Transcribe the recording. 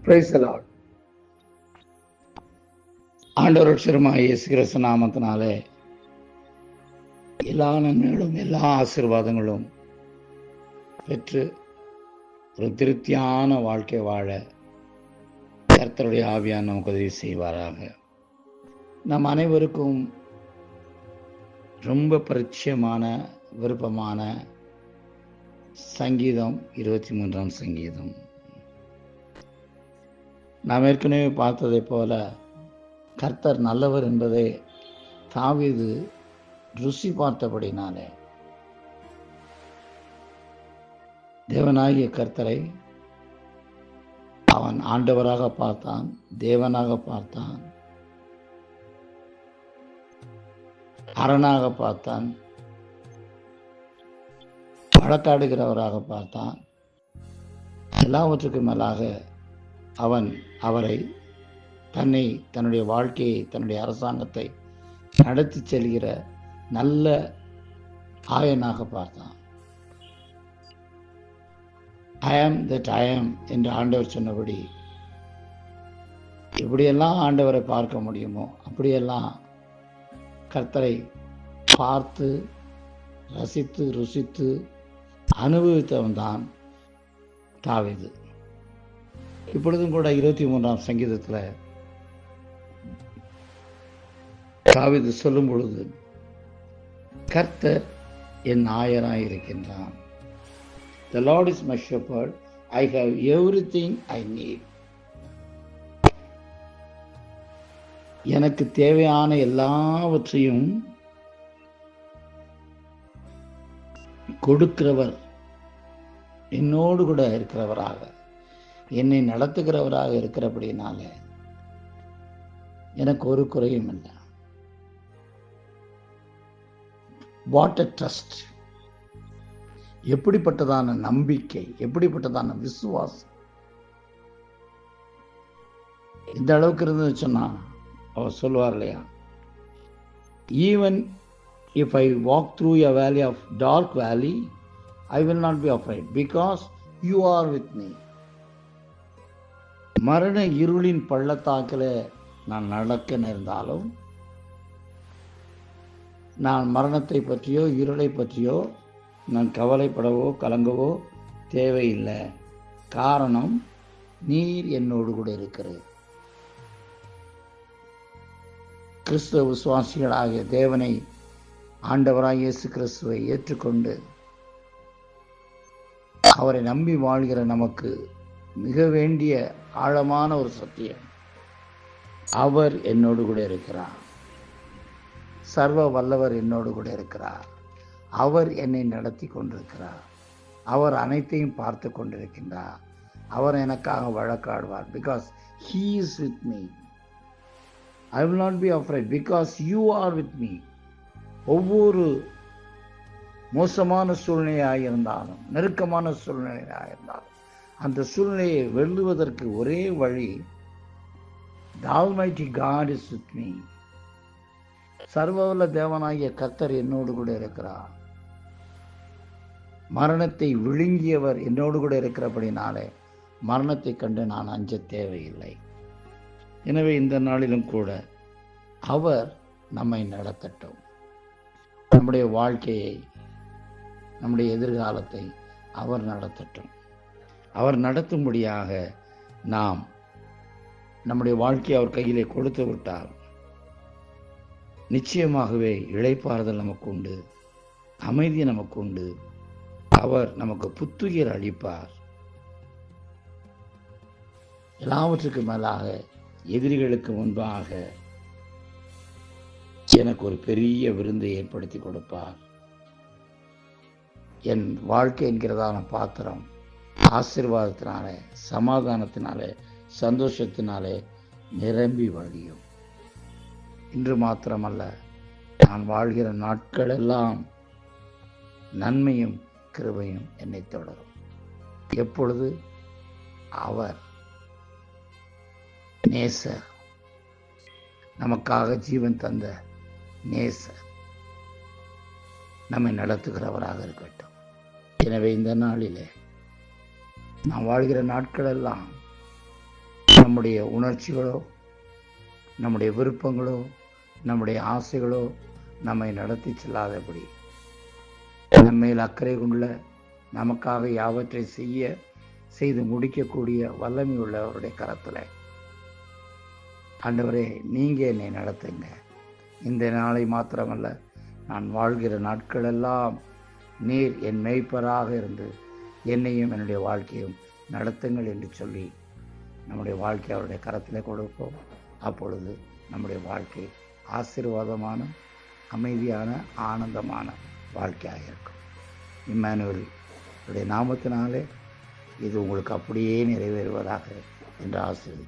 Praise the Lord. ஆண்டவர் சிறுமாய் இயேசு கிறிஸ்து நாமத்தினாலே எல்லா நன்மைகளும் எல்லா ஆசீர்வாதங்களும் பெற்று ஒரு திருப்தியான வாழ்க்கை வாழ கர்த்தருடைய ஆவியார் நமக்கு உதவி செய்வாராக. நம் அனைவருக்கும் ரொம்ப பரிச்சயமான விருப்பமான சங்கீதம் 23ஆம் சங்கீதம். நாம் ஏற்கனவே பார்த்ததை போல கர்த்தர் நல்லவர் என்பதை தாவீது ருசி பார்த்தபடினாலே தேவனாகிய கர்த்தரை அவன் ஆண்டவராக பார்த்தான், தேவனாக பார்த்தான், அரணாக பார்த்தான், வழக்காடுகிறவராக பார்த்தான். எல்லாவற்றுக்கும் மேலாக அவன் அவரை தன்னுடைய வாழ்க்கையை, தன்னுடைய அரசாங்கத்தை நடத்தி செல்கிற நல்ல ஆயனாக பார்த்தான். ஐ ஆம் தட் ஐ ஆம் என்று ஆண்டவர் சொன்னபடி எப்படியெல்லாம் ஆண்டவரை பார்க்க முடியுமோ அப்படியெல்லாம் கர்த்தரை பார்த்து ரசித்து ருசித்து அனுபவித்தவன் தான் தாவீது. இப்பொழுதும் கூட 23ஆம் சங்கீதத்தில் தாவீது சொல்லும் பொழுது கர்த்தர் என் ஆயராய் இருக்கின்றான். The Lord is my shepherd, I have everything I need. எனக்கு தேவையான எல்லாவற்றையும் கொடுக்கிறவர், என்னோடு கூட இருக்கிறவராக, என்னை நடத்துகிறவராக இருக்கிறபடினால எனக்கு ஒரு குறையும் இல்லை. What a trust! எப்படிப்பட்டதான நம்பிக்கை, எப்படிப்பட்டதான விசுவாசம்! இந்த அளவுக்கு இருந்தது சொன்னா அவர் சொல்லுவார் இல்லையா, even if I walk through a valley of dark valley, I will not be afraid because you are with me. மரண இருளின் பள்ளத்தாக்கில் நான் நடக்க நேர்ந்தாலும் நான் மரணத்தை பற்றியோ இருளை பற்றியோ நான் கவலைப்படவோ கலங்கவோ தேவையில்லை. காரணம், நீர் என்னோடு கூட இருக்கிறது. கிறிஸ்துவ விசுவாசிகளாகிய தேவனை, ஆண்டவராய் இயேசு கிறிஸ்துவை ஏற்றுக்கொண்டு அவரை நம்பி வாழ்கிற நமக்கு மிக வேண்டிய ஆழமான ஒரு சத்தியம், அவர் என்னோடு கூட இருக்கிறார். சர்வ வல்லவர் என்னோடு கூட இருக்கிறார். அவர் என்னை நடத்தி கொண்டிருக்கிறார். அவர் அனைத்தையும் பார்த்து கொண்டிருக்கின்றார். அவர் எனக்காக வழக்காடுவார். Because he is with me. I will not be afraid because you are with me. ஒவ்வொரு மோசமான சூழ்நிலையாக இருந்தாலும், நெருக்கமான சூழ்நிலையாக இருந்தாலும், அந்த சூழ்நிலையை வெல்லுவதற்கு ஒரே வழி, the Almighty God is with me. சர்வவல்ல தேவனாகிய கர்த்தர் என்னோடு கூட இருக்கிறார். மரணத்தை விழுங்கியவர் என்னோடு கூட இருக்கிறபடினாலே மரணத்தை கண்டு நான் அஞ்ச தேவையில்லை. எனவே இந்த நாளிலும் கூட அவர் நம்மை நடத்தட்டும். நம்முடைய வாழ்க்கையை, நம்முடைய எதிர்காலத்தை அவர் நடத்தட்டும். அவர் நடத்தும்படியாக நாம் நம்முடைய வாழ்க்கையை அவர் கையிலே கொடுத்து விட்டால் நிச்சயமாகவே இளைப்பாறுதல் நமக்கு உண்டு, அமைதி நமக்கு உண்டு. அவர் நமக்கு புத்துயிர் அளிப்பார். எல்லாவற்றுக்கு மேலாக எதிரிகளுக்கு முன்பாக எனக்கு ஒரு பெரிய விருந்தை ஏற்படுத்தி கொடுப்பார். என் வாழ்க்கை என்கிறதான பாத்திரம் ஆசீர்வாதத்தினாலே, சமாதானத்தினாலே, சந்தோஷத்தினாலே நிரம்பி வழியும். இன்று மாத்திரமல்ல, நான் வாழ்கிற நாட்கள் எல்லாம் நன்மையும் கிருபையும் என்னை தொடரும். எப்பொழுது? அவர் நேசர், நமக்காக ஜீவன் தந்த நேசர் நம்மை நடத்துகிறவராக இருக்கட்டும். எனவே இந்த நாளிலே நாம் வாழ்கிற நாட்களெல்லாம் நம்முடைய உணர்ச்சிகளோ, நம்முடைய விருப்பங்களோ, நம்முடைய ஆசைகளோ நம்மை நடத்தி செல்லாதபடி நம்மேல் அக்கறை கொண்டுள்ள, நமக்காக யாவற்றை செய்து முடிக்கக்கூடிய வல்லமை உள்ளவருடைய கரத்தில், ஆண்டவரே நீங்க என்னை நடத்துங்க. இந்த நாளை மாத்திரமல்ல, நான் வாழ்கிற நாட்களெல்லாம் நீர் என் மேய்ப்பராக இருந்து என்னையும் என்னுடைய வாழ்க்கையும் நடத்துங்கள் என்று சொல்லி நம்முடைய வாழ்க்கை அவருடைய கரத்தில் கொடுப்போம். அப்பொழுது நம்முடைய வாழ்க்கை ஆசீர்வாதமான, அமைதியான, ஆனந்தமான வாழ்க்கையாக இருக்கும். இம்மானுவேல் உடைய நாமத்தினாலே இது உங்களுக்கு அப்படியே நிறைவேறுவதாக என்று ஆசீர்வதிக்கிறேன்.